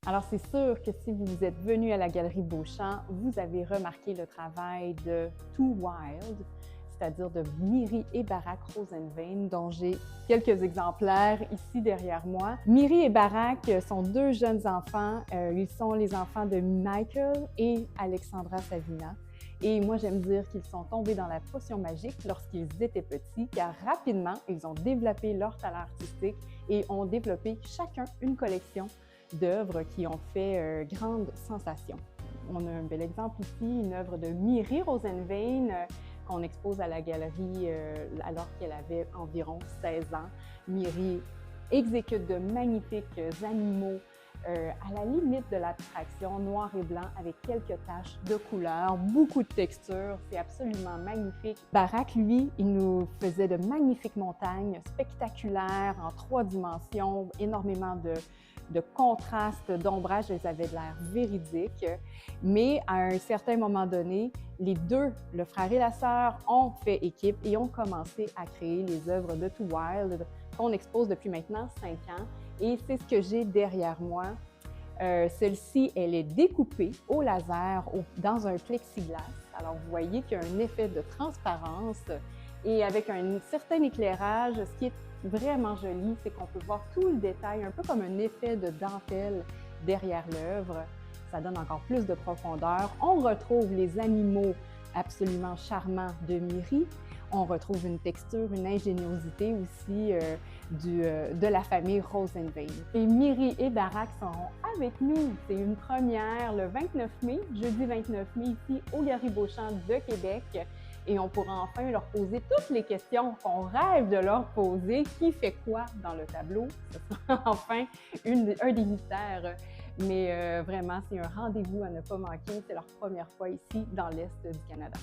Alors, c'est sûr que si vous êtes venu à la Galerie Beauchamp, vous avez remarqué le travail de Too Wild, c'est-à-dire de Miri et Barak Rosenwein, dont j'ai quelques exemplaires ici derrière moi. Miri et Barak sont deux jeunes enfants. Ils sont les enfants de Michael et Alexandra Savina. Et moi, j'aime dire qu'ils sont tombés dans la potion magique lorsqu'ils étaient petits, car rapidement, ils ont développé leur talent artistique et ont développé chacun une collection d'œuvres qui ont fait grande sensation. On a un bel exemple ici, une œuvre de Miri Rosenwein qu'on expose à la galerie alors qu'elle avait environ 16 ans. Miri exécute de magnifiques animaux à la limite de l'abstraction, noir et blanc, avec quelques taches de couleurs, beaucoup de textures, c'est absolument magnifique. Barak, lui, il nous faisait de magnifiques montagnes spectaculaires en 3 dimensions, énormément de contrastes, d'ombrage, elles avaient de l'air véridiques. Mais à un certain moment donné, les deux, le frère et la sœur, ont fait équipe et ont commencé à créer les œuvres de Too Wild qu'on expose depuis maintenant 5 ans. Et c'est ce que j'ai derrière moi. Celle-ci, elle est découpée au laser dans un plexiglas. Alors, vous voyez qu'il y a un effet de transparence et avec un certain éclairage. Ce qui est vraiment joli, c'est qu'on peut voir tout le détail, un peu comme un effet de dentelle derrière l'œuvre. Ça donne encore plus de profondeur. On retrouve les animaux absolument charmants de Miri. On retrouve une texture, une ingéniosité aussi de la famille Rosenwein. Et Miri et Barak seront avec nous. C'est une première le 29 mai, jeudi 29 mai, ici au Galerie Beauchamp de Québec. Et on pourra enfin leur poser toutes les questions qu'on rêve de leur poser. Qui fait quoi dans le tableau? Ce sera enfin un des mystères. Mais vraiment, c'est un rendez-vous à ne pas manquer. C'est leur première fois ici dans l'Est du Canada.